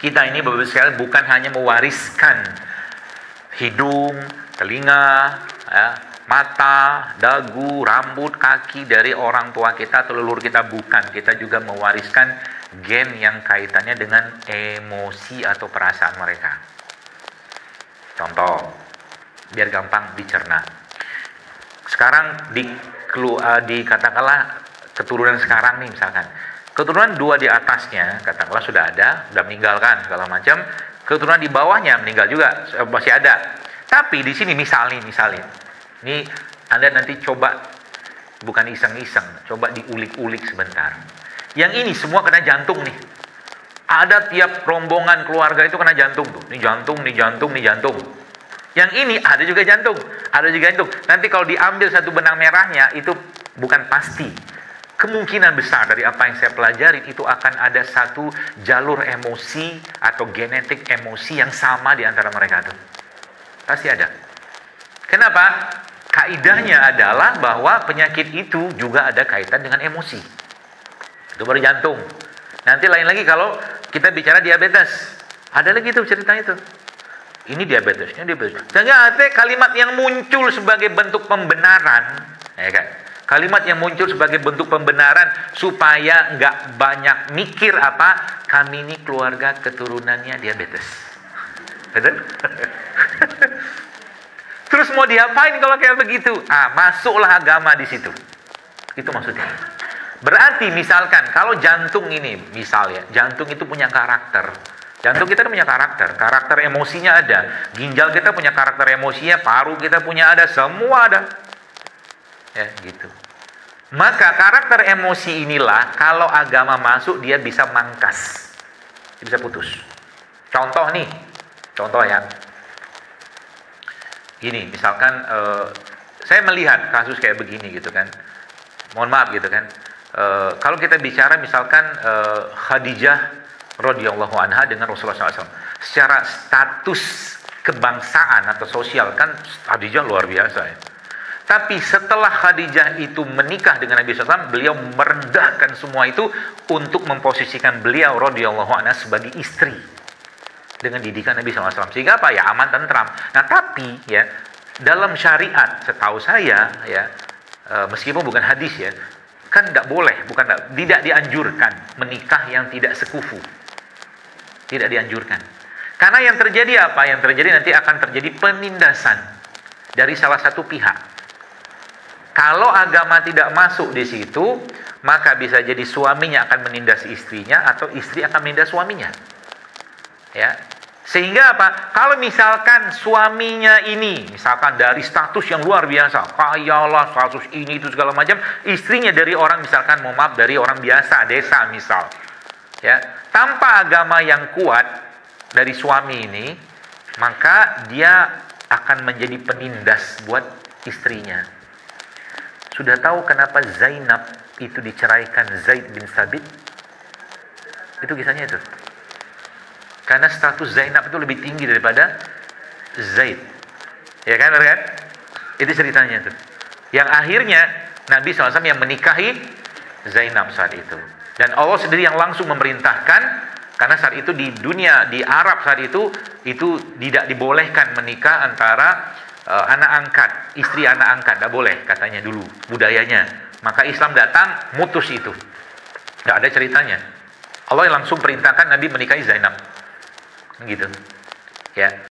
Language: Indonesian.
Kita ini Bapak Ibu sekalian bukan hanya mewariskan hidung, telinga, ya, mata, dagu, rambut, kaki dari orang tua kita atau leluhur kita, bukan. Kita juga mewariskan gen yang kaitannya dengan emosi atau perasaan mereka. Contoh, biar gampang dicerna. Sekarang katakanlah keturunan sekarang nih misalkan. Keturunan 2 di atasnya, katakanlah sudah ada, meninggalkan segala macam. Keturunan di bawahnya meninggal juga, masih ada. Tapi di sini misalnya, ini Anda nanti coba, bukan iseng-iseng, coba diulik-ulik sebentar. Yang ini semua kena jantung nih. Ada tiap rombongan keluarga itu kena jantung tuh. Ini jantung, nih jantung, nih jantung. Yang ini ada juga jantung, ada juga jantung. Nanti kalau diambil satu benang merahnya, itu bukan pasti. Kemungkinan besar dari apa yang saya pelajari itu akan ada satu jalur emosi atau genetik emosi yang sama di antara mereka tuh. Pasti ada. Kenapa? Kaidahnya adalah bahwa penyakit itu juga ada kaitan dengan emosi. Itu baru jantung. Nanti lain lagi kalau kita bicara diabetes. Ada lagi tuh cerita itu. Ini diabetes, ini diabetes. Jangan ada kalimat yang muncul sebagai bentuk pembenaran, ya kan? Kalimat yang muncul sebagai bentuk pembenaran supaya nggak banyak mikir apa, kami ini keluarga keturunannya diabetes. Betul? Terus mau diapain kalau kayak begitu? Masuklah agama di situ. Itu maksudnya. Berarti misalkan kalau jantung ini, misalnya, jantung itu punya karakter. Jantung kita punya karakter emosinya ada. Ginjal kita punya karakter emosinya, paru kita punya ada, semua ada. Ya, gitu. Maka karakter emosi inilah kalau agama masuk dia bisa mangkas. Dia bisa putus. Contoh ya. Gini, misalkan saya melihat kasus kayak begini gitu kan. Mohon maaf gitu kan. Kalau kita bicara misalkan Khadijah radhiyallahu anha dengan Rasulullah SAW. Secara status kebangsaan atau sosial kan Khadijah luar biasa ya. Tapi setelah Khadijah itu menikah dengan Nabi SAW, beliau merendahkan semua itu untuk memposisikan beliau radhiyallahu anha sebagai istri dengan didikan Nabi SAW. Sehingga apa ya, aman tentram. Nah tapi ya dalam syariat setahu saya ya, meskipun bukan hadis ya, kan tidak dianjurkan menikah yang tidak sekufu. Tidak dianjurkan. Karena yang terjadi apa? Yang terjadi nanti akan terjadi penindasan dari salah satu pihak. Kalau agama tidak masuk di situ, maka bisa jadi suaminya akan menindas istrinya atau istri akan menindas suaminya. Ya. Sehingga apa? Kalau misalkan suaminya ini, misalkan dari status yang luar biasa, kayalah, status ini itu segala macam, istrinya dari orang misalkan dari orang biasa, desa misal. Ya, tanpa agama yang kuat dari suami ini, maka dia akan menjadi penindas buat istrinya. Sudah tahu kenapa Zainab itu diceraikan Zaid bin Sabit? Itu kisahnya itu. Karena status Zainab itu lebih tinggi daripada Zaid. Ya kan? Itu ceritanya itu. Yang akhirnya Nabi SAW yang menikahi Zainab saat itu. Dan Allah sendiri yang langsung memerintahkan, karena saat itu di dunia, di Arab saat itu tidak dibolehkan menikah antara anak angkat, istri anak angkat, tidak boleh katanya dulu budayanya. Maka Islam datang mutus itu, tidak ada ceritanya. Allah yang langsung perintahkan Nabi menikahi Zainab, gitu, ya.